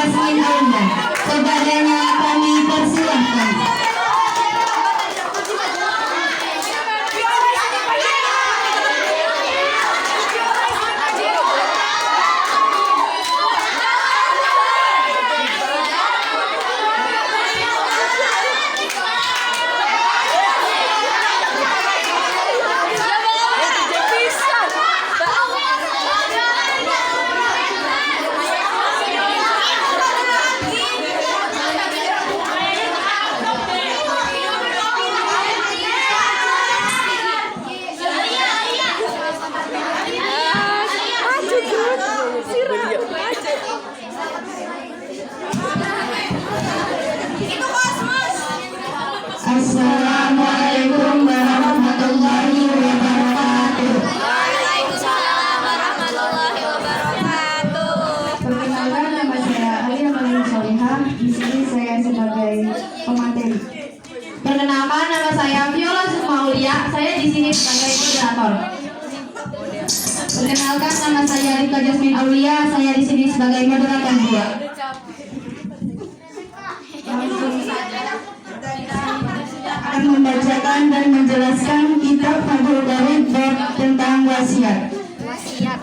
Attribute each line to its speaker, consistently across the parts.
Speaker 1: Jasmine Aulia. Saudaranya kami persilahkan. Assalamualaikum warahmatullahi wabarakatuh.
Speaker 2: Waalaikumsalam warahmatullahi wabarakatuh.
Speaker 1: Perkenalkan, nama saya Alia Malin Solihah. Di sini saya sebagai pemateri. Perkenalkan, nama saya Viola Sukmaulia. Saya di sini sebagai moderator. Perkenalkan, nama saya Rika Jasmine Aulia. Saya di sini sebagai moderator juga. Langsung saja akan membacakan dan menjelaskan kitab Fathul Qorib tentang wasiat.
Speaker 2: Wasiat.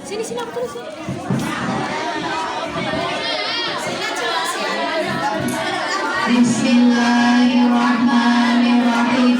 Speaker 2: Sini aku tulis.
Speaker 1: Bismillahirrahmanirrahim.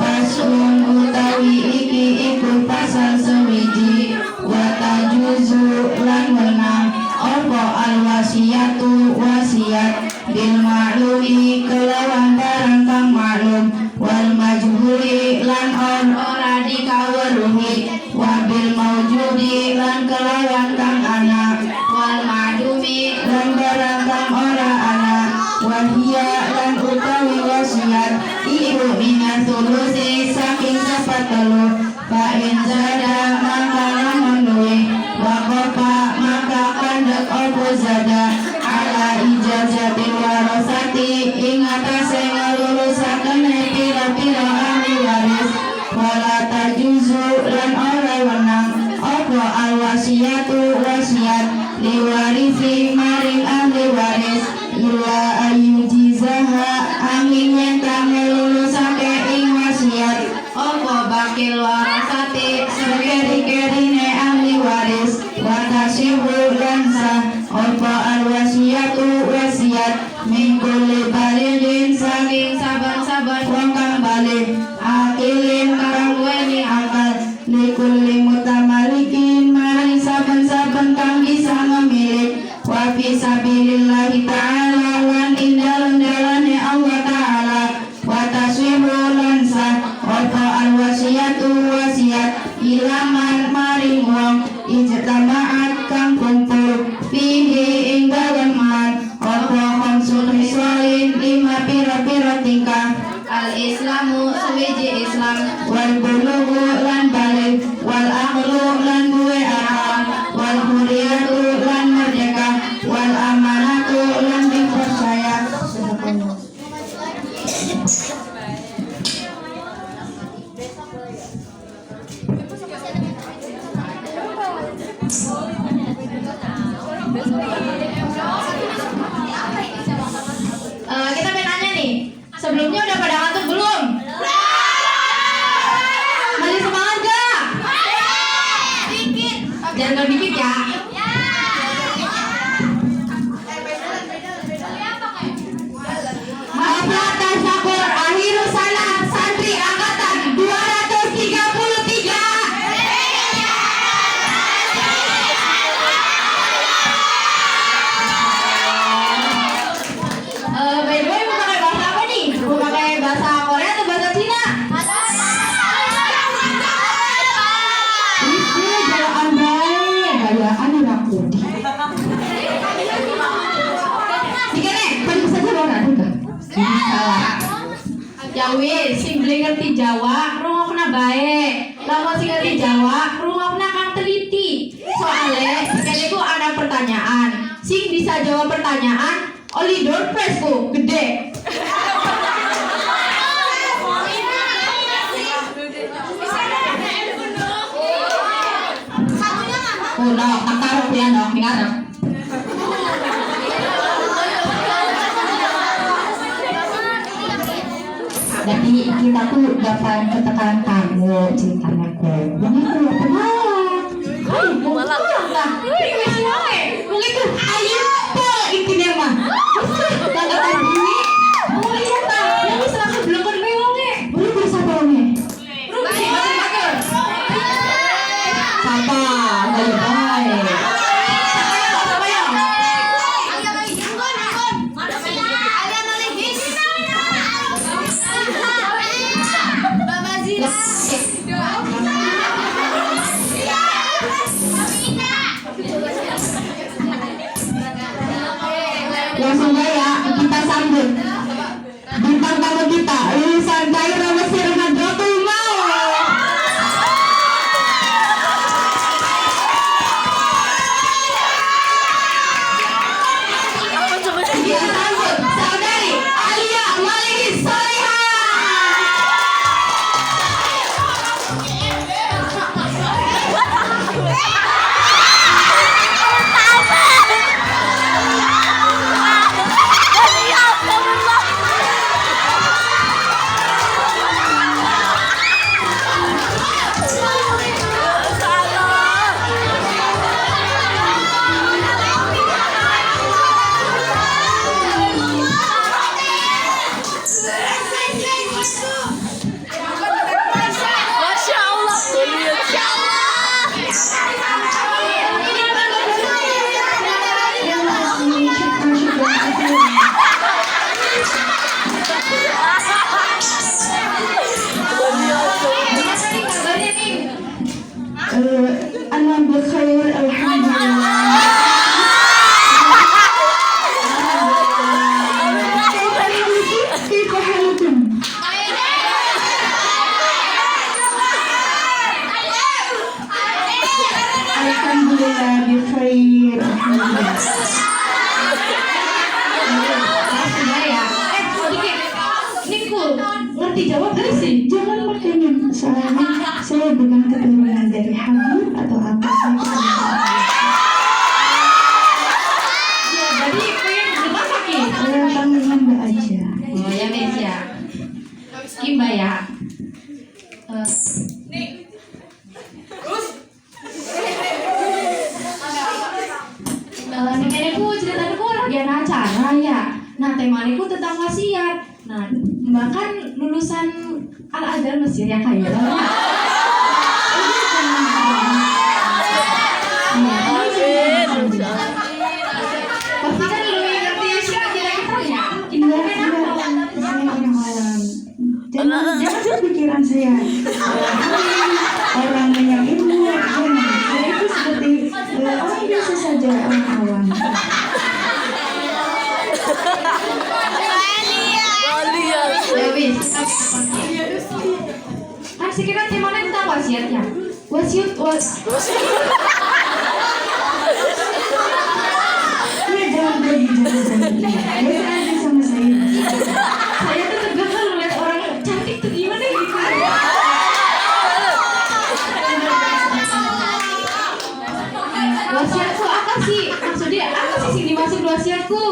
Speaker 1: Fasun utawi iki iku pasal sewiji wa tajuzu lan wenang apa al wasiatu wasiat bil ma'lumi kelawan barang kang maklum wal majhuli lan ora dikawruhi wa bil maujudi lan kelawan kang ana wal ma'dumi lan barang kang ora ana wahia lan utawi wasiat iku minas sulusi saking sepatelu fa in zada maka lamun luwe wa qafa maka kandhek opo zada ala ijazatil warasati ing atase nglulusaken pira-pira ahli waris wala tajuzu lan ora wenang opo al wasiatu wasiat liwarisi maring ahli waris illa ayyujizaha angin yang kang ngelulusake ing wasiat opo bakil warasati sekeri-kerine ahli waris watasihu lan sah opo al wasiatu wasiat min kulli balighin saking saban-saban wong kang baligh akilin kang duweni akal likulli mutamalikin mari saben-saben kang bisa memilih wa fi sabilillahi ta'ala lan indalane Allah ta'ala wa taswihu lan sah opo al wasiatu wasiat ilaman maring wong ijtama'at kang kumpul fihi ing dalem man opo khamsul hisalin lima pira-pira tingkah al islamu suwiji islam wal bulughu lan balik wal aqlu lan duwe akal wal huriyatu lan merdeka wal amanatu lan dipercaya. Kita pengen nanya nih, sebelumnya udah pada ngantuk belum? Masih semangat gak?
Speaker 2: Dikit.
Speaker 1: Jangan dikit ya. Maaflah tasakur akhirul salam santri angkatan 233. By the way, mau pakai bahasa apa nih? Mau pakai bahasa Korea atau bahasa Cina? Itu gayaan baik, gayaan anak putih. Tiga nih, paling saja bawa nggak? Salah. Ya wis, sing ngerti Jawa, rungokna bae. Lamun sing ngerti Jawa, rungokna kang teliti. Soale kene ku ada pertanyaan. Sing bisa jawab pertanyaan, oli door prize ku gede. Kuno, takarok ya dong, ngarep. Jadi kita tuh dapat ketekan kamu ceritanya ku. Yang itu pemalas. Hai, pemalas. Mungkin tuh ayo po intinya mah. Kata ini, mau lihat tak? Yang bisa langsung belum kan wonge. Boleh bersapa wonge. Sapa, bye-bye. Langsung aja kita sambut bintang tamu kita lulusan daerah Mesir Hadratul Maut. Kita sambut saudari Alia Maliki Solihah. Ana bikhair alhamdulillah. Kaifa halukum? Alhamdulillah bikhair alhamdulillah. Niku, ngerti jawab gak sih? Jangan makanya soalnya saya bukan keturunan dari Habib atau apa ya, jadi pengen bermasak ya? Tangan hamba aja. Oh ya Nes ya. Kimba ya. Ini ku cerita ku lagi ada acara ya. Nah temanya ku tentang wasiat. Nah bahkan lulusan Al-Azhar Mesir yang kaya. Pasti kan lu ngerti sih kita-kitanya. Jangan berpikiran saya orang yang ilmu. Saya itu seperti orang biasa saja, orang awam. Kan sekiranya gimana tentang wasiatnya? Wasiat. Ya jangan pergi, jangan. Biasa aja sama saya. Saya tuh tegang kalau lihat orang cantik tuh gimana gitu. Wasiatku apa sih? Maksudnya apa sih sing dimaksud wasiatku?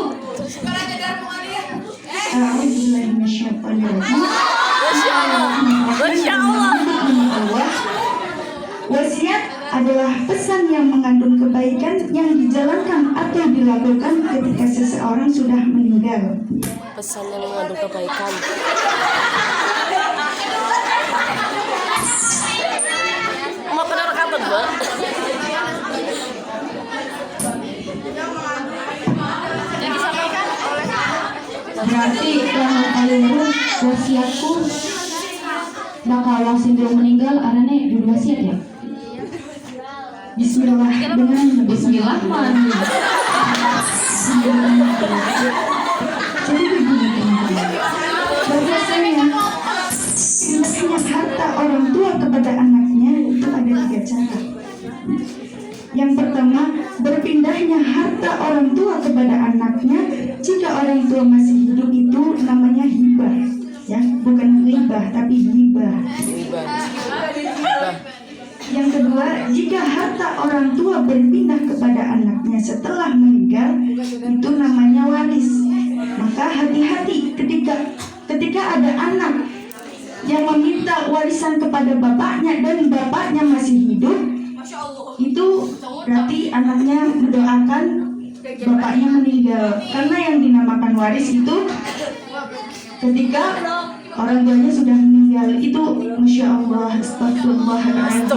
Speaker 3: Masya Allah.
Speaker 1: Wasiat adalah pesan yang mengandung kebaikan yang dijalankan atau dilakukan ketika seseorang sudah meninggal.
Speaker 3: Pesan yang mengandung kebaikan. Mau pernah rekaman, Mbak?
Speaker 1: Berarti yang kalian wasiatku bakal langsung meninggal arane di wasiat ya. Bismillah dengan Bismillahirrahmanirrahim. Jadi begini teman-teman. Biasanya pindahnya harta orang tua kepada anaknya itu ada 3 cara. Yang pertama, berpindahnya harta orang tua kepada anaknya jika orang tua masih hidup itu namanya hibah, ya, bukan ghibah tapi hibah. Yang kedua, jika harta orang tua berpindah kepada anaknya setelah meninggal, itu namanya waris. Maka hati-hati ketika ada anak yang meminta warisan kepada bapaknya dan bapaknya masih hidup, itu berarti anaknya mendoakan bapaknya meninggal. Karena yang dinamakan waris itu ketika orang tuanya sudah meninggal. Itu Masya Allah, astagfirullahaladzim.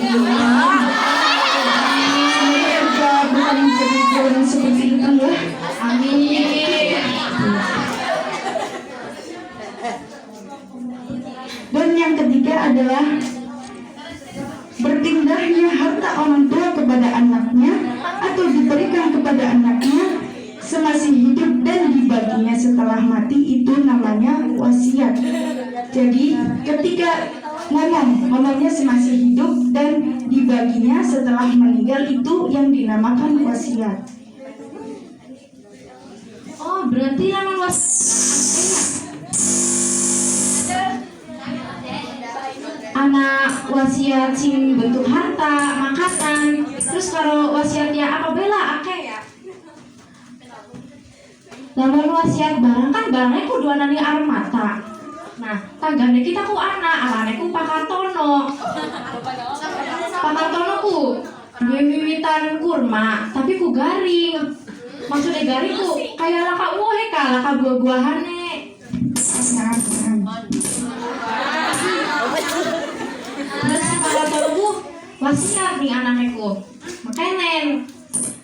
Speaker 1: Semoga bukan menjadi orang seperti itu ya. Amin. Dan yang ketiga adalah berpindahnya harta orang tua kepada anaknya atau diberikan kepada anaknya semasih hidup dan dibaginya setelah mati, itu namanya wasiat. Jadi ketika ngomongnya semasih hidup dan dibaginya setelah meninggal, itu yang dinamakan wasiat.
Speaker 2: Oh, berarti laman anak wasiat sing bentuk harta, makanan. Terus kalau wasiatnya apa bela akeh ya? Lamun wasiat barang kan barangnya kudu anani armata. Nah, tanggane kita ku anak, arane ku pakatono. Pakatono ku wiwitan kurma, tapi ku garing. Maksudnya garing ku kayak laka wohe ka, laka buah-buahane. Terus pakatono ku wasiat nih anakku. Makanya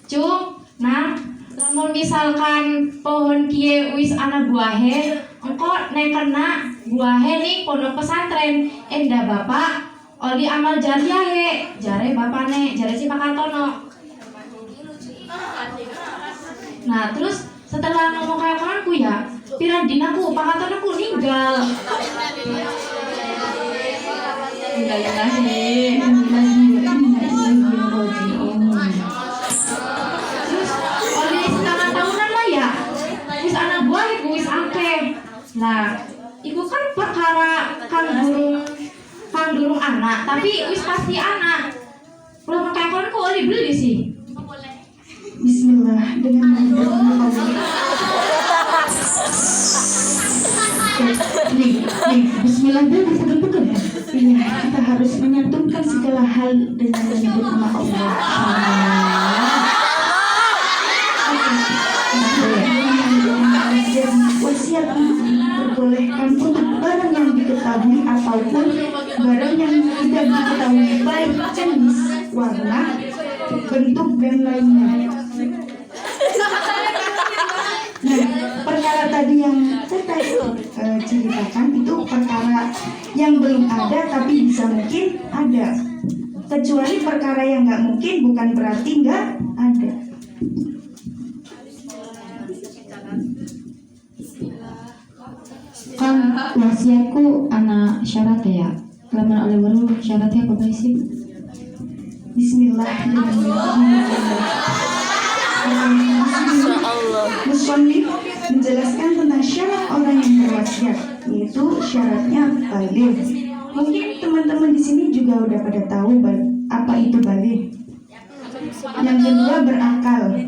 Speaker 2: cung, nah, namun misalkan pohon kie wis ana buahe, engko nek kena buahe nih pondok pesantren, endah bapak oli amal jariah he, jare bapane, jare si Pakatono. Nah terus setelah ngomong kayak kawanku ya, pirang dinaku Pakatono ku ninggal. Nah, iku kan perkara kang durung anak, tapi wis pasti anak. Belum kayak kon ku oli beli sih.
Speaker 1: Bismillah, dengan nama Allah. Nih, Bismillah dulu betul-betul ya. Iya, kita harus menyatukan segala hal dengan menyebut nama Allah. Wasiat diperbolehkan untuk barang yang diketahui ataupun barang yang tidak diketahui, baik jenis, warna, bentuk dan lainnya. Nah, perkara tadi yang saya ceritakan itu perkara yang belum ada tapi bisa mungkin ada. Kecuali perkara yang nggak mungkin bukan berarti nggak ada.
Speaker 2: Kan wasiatku anak syarat ya. Kelamaan oleh baru syaratnya apa sih?
Speaker 1: Musonif menjelaskan tentang syarat orang yang berwasiat, yaitu syaratnya baligh. Mungkin teman-teman di sini juga udah pada tahu apa itu baligh. Yang kedua berakal.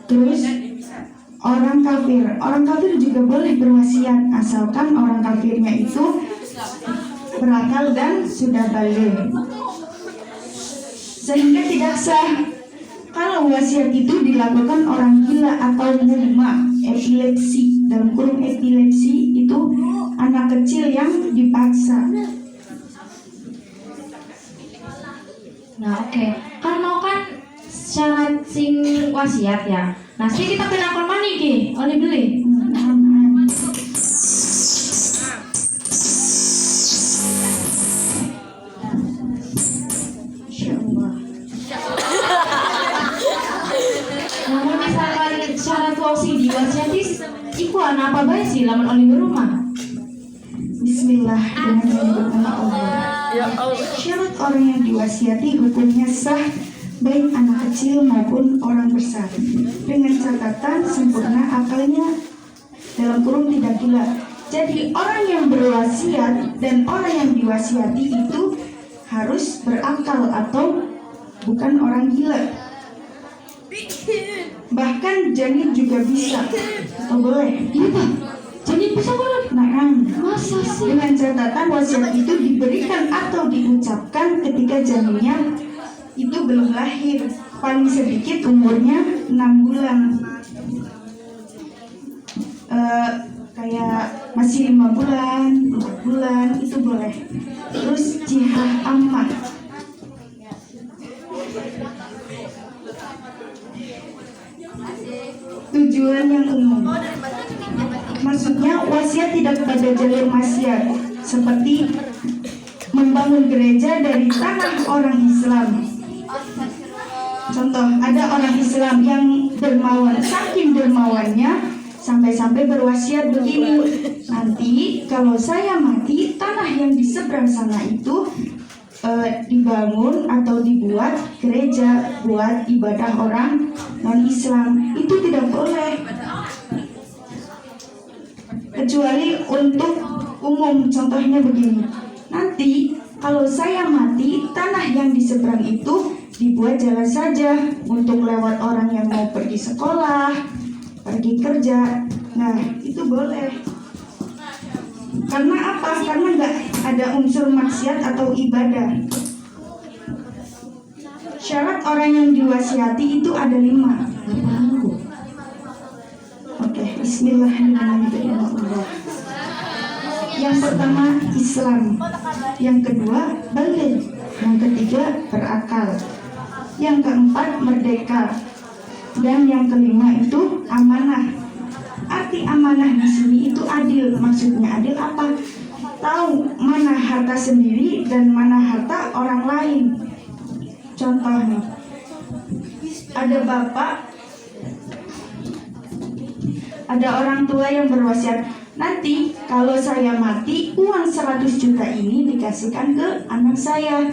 Speaker 1: Terus orang kafir juga boleh berwasiat asalkan orang kafirnya itu berakal dan sudah baligh, sehingga tidak sah kalau wasiat itu dilakukan orang gila atau mugma, epilepsi. Dalam kurung epilepsi itu anak kecil yang dipaksa.
Speaker 2: Nah oke. Kan mau kan syarat sing wasiat ya. Nah sih kita penakon mani ki, oleh beli.
Speaker 1: Insyaallah.
Speaker 2: Namun misalkan syarat wasi diwasiati, iku anak apa baik sih lamun oleh rumah.
Speaker 1: Bismillah, dengan menyebut nama Allah.
Speaker 3: Ya Allah.
Speaker 1: Syarat orang yang diwasiati hukumnya sah baik anak kecil maupun orang besar, dengan catatan sempurna akalnya, dalam kurung tidak gila. Jadi orang yang berwasiat dan orang yang diwasiati itu harus berakal atau bukan orang gila. Bahkan janin juga bisa. Oh boleh?
Speaker 2: Iya Pak, janin bisa boleh.
Speaker 1: Nah,
Speaker 2: Masa sih?
Speaker 1: dengan catatan wasiat itu diberikan atau diucapkan ketika janinnya itu belum lahir, paling sedikit umurnya 6 bulan. Kayak masih 5 bulan, 4 bulan itu boleh. Terus jihad ammah. Tujuan yang umum. Maksudnya wasiat tidak pada jalur maksiat, seperti membangun gereja dari tanah orang Islam. Contoh, ada orang Islam yang dermawan, saking dermawannya sampai-sampai berwasiat begini, nanti kalau saya mati, tanah yang di seberang sana itu dibangun atau dibuat gereja buat ibadah orang non-Islam. Itu tidak boleh, kecuali untuk umum. Contohnya begini, nanti kalau saya mati, tanah yang di seberang itu dibuat jalan saja untuk lewat orang yang mau pergi sekolah, pergi kerja. Nah, itu boleh. Karena apa? Karena nggak ada unsur maksiat atau ibadah. Syarat orang yang diwasiati itu ada 5. Oke, bismillahirrahmanirrahim. Yang pertama Islam, yang kedua baligh, yang ketiga berakal, yang keempat merdeka, dan yang kelima itu amanah. Arti amanah di sini itu adil. Maksudnya adil apa? Tahu mana harta sendiri dan mana harta orang lain. Contohnya, ada bapak, ada orang tua yang berwasiat, nanti kalau saya mati, uang 100 juta ini dikasihkan ke anak saya.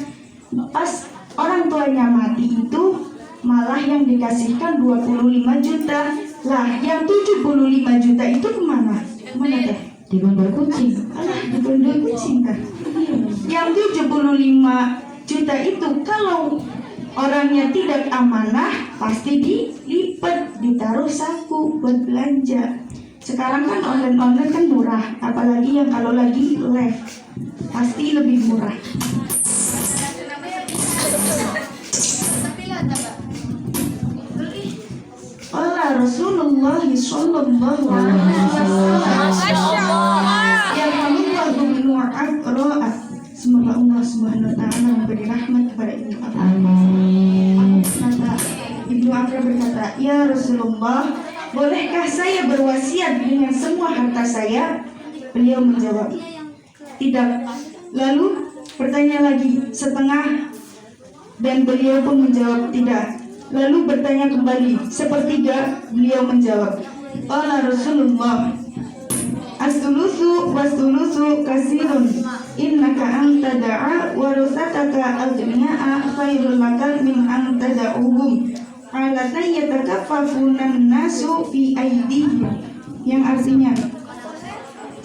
Speaker 1: Pas orang tuanya mati itu malah yang dikasihkan 25 juta. Lah, yang 75 juta itu kemana? Kemana teh?
Speaker 2: Digondol kucing.
Speaker 1: Alah, digondol kucing kan? Yang 75 juta itu kalau orangnya tidak amanah, pasti dilipat, ditaruh saku buat belanja. Sekarang kan online kan murah, apalagi yang kalau lagi live, pasti lebih murah. Rasulullah sallallahu alaihi wasallam. Ya Allah berdoa, semoga Allah Subhanahu wa taala memberi rahmat kepada Ibnu Abbas.
Speaker 2: Amin.
Speaker 1: Kata Ibnu Abbas berkata, "Ya Rasulullah, bolehkah saya berwasiat dengan semua harta saya?" Beliau menjawab, "Tidak." Lalu bertanya lagi setengah, dan beliau pun menjawab tidak. Lalu bertanya kembali sepertiga, beliau menjawab, "Qala Rasulullah, as-sulusu was-sulusu kasirun, innaka anta da'a warasataka aghniya'a khairul laka min anta da'uhum ala yatakaffafunan nasu fi aydihim." Yang artinya,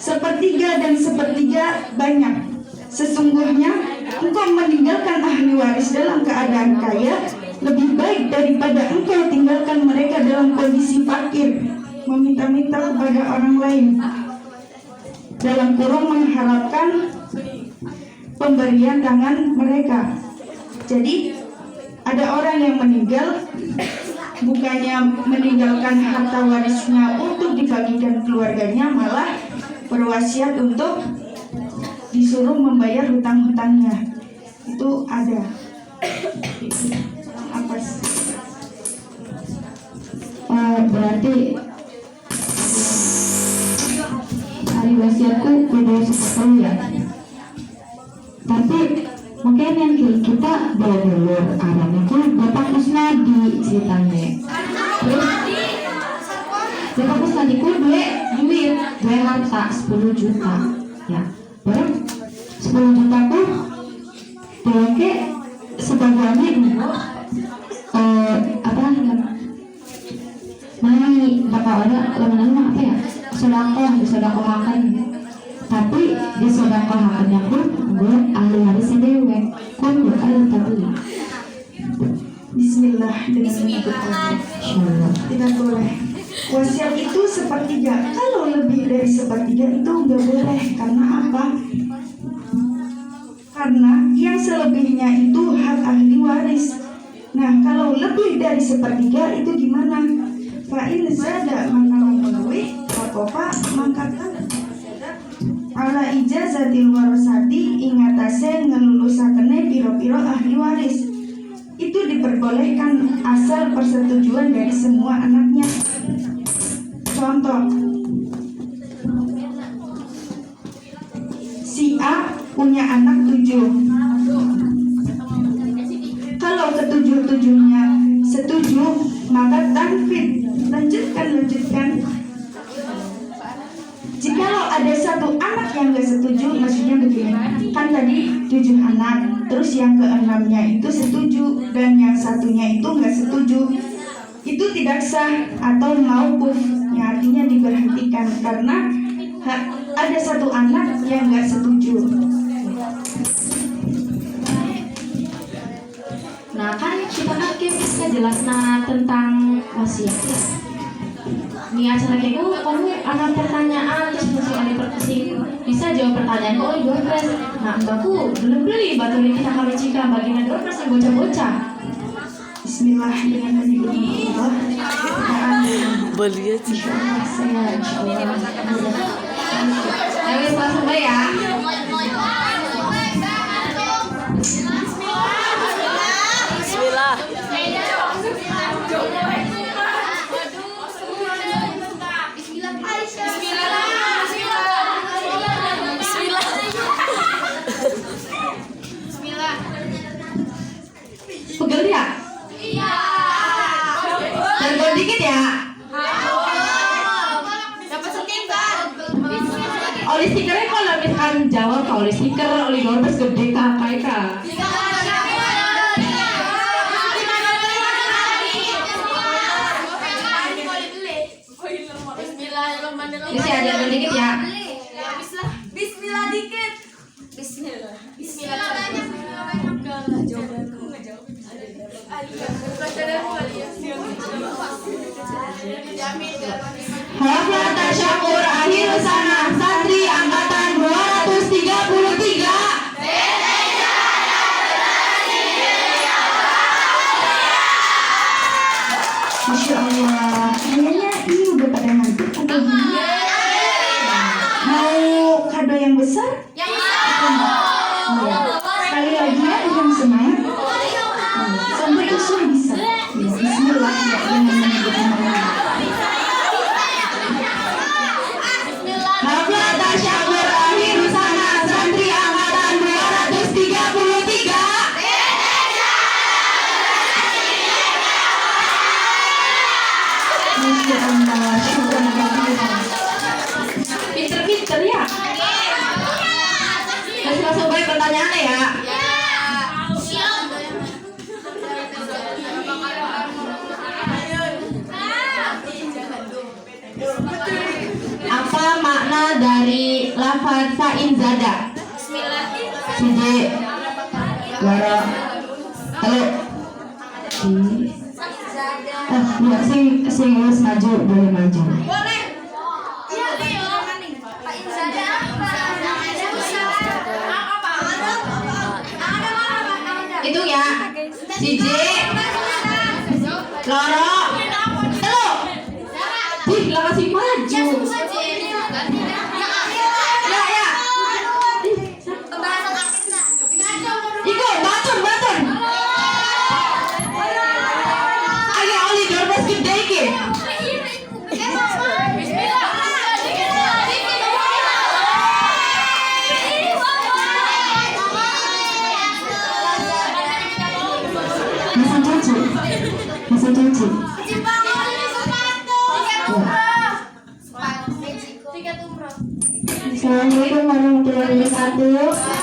Speaker 1: sepertiga dan sepertiga banyak. Sesungguhnya engkau meninggalkan ahli waris dalam keadaan kaya lebih baik daripada engkau tinggalkan mereka dalam kondisi fakir, meminta-minta kepada orang lain, dalam kurung mengharapkan pemberian tangan mereka. Jadi ada orang yang meninggal, bukannya meninggalkan harta warisnya untuk dibagikan keluarganya, malah berwasiat untuk disuruh membayar hutang-hutangnya. Itu ada. Apa sih?
Speaker 2: Berarti hari wasiatku kudu sepuluh ya. Tapi mungkin yang kita bawa dulu arahnya ku Bapak Kusnadi ceritanya. Terus Bapak Kusnadi ku duit harta 10 juta ya. Baru 10 juta ku dipakai sebagiannya dulu bapak ada lama-lama apa ya disodakohakan, tapi disodakohakannya pun gue ahli warisnya dewe kun gue ada tapi
Speaker 4: Bismillah dengan menyebut Allah. Tidak boleh. Wasiat itu sepertiga. Kalau lebih dari sepertiga itu nggak boleh. Karena apa? Karena yang selebihnya itu hak ahli waris. Nah, kalau lebih dari sepertiga itu gimana? Fa'in zada maka memenuhi apa maka ala ijazatil warasati ingatase ngelulusakennya piro-piro ahli waris. Itu diperbolehkan asal persetujuan dari semua anaknya. Contoh, si A punya anak 7. Kalau ketujuh-tujuhnya setuju, maka tanfid. Lanjutkan. Jikalau ada satu anak yang gak setuju, maksudnya begini, kan tadi 7 anak, terus yang ke-6-nya itu setuju dan yang satunya itu gak setuju, itu tidak sah atau mauquf, yang artinya diberhentikan karena ada satu anak yang gak setuju.
Speaker 2: Nah kan kita kan bisa jelas tentang wasiat ya. Di acara kamu ada pertanyaan terus masuk ada pertanyaan bisa jawab pertanyaan oh dompet. Nah mbakku belum beli batu ini kita kalau jika bagian dompet yang bocah-bocah.
Speaker 4: Bismillah dengan menyebut Allah.
Speaker 3: Beli aja.
Speaker 4: Saya insyaallah.
Speaker 2: Ayo langsung ya.
Speaker 3: Bismillah.
Speaker 2: Pegel ya? Iya. Telepon dikit ya.
Speaker 5: Dapat stiker.
Speaker 2: Oli stikernya kalau misalkan jawab oli stiker oli dompet gede kakak kak. Bisa aja dikit ya.
Speaker 5: Bismillah dikit. Bismillah.
Speaker 1: Hafal tasyakur akhir sana santri angkatan 233.
Speaker 4: Masya Allah, kayaknya ini udah pada ngantuk atau gimana? Mau kado yang besar? Sekali lagi ya, yang semangat. Sampai usul bisa. Ya, Bismillah ya, dengan menyebut nama Allah.
Speaker 1: Hafal tasyakur akhir sana santri angkatan 233.
Speaker 4: Masya Allah, syukur banget.
Speaker 2: Pinter-pinter ya. Langsung baik pertanyaannya ya.
Speaker 1: Apa makna dari lafaz fa'in zada? Siji Loro Halo ya sing wis maju boleh maju.
Speaker 2: Itu ya. Siji Loro Telu. Ih, lah kasih maju. Ya. Iko, batun. Ayo oli dorbes gede iki.
Speaker 1: Masa cuci Assalamualaikum warahmatullahi wabarakatuh.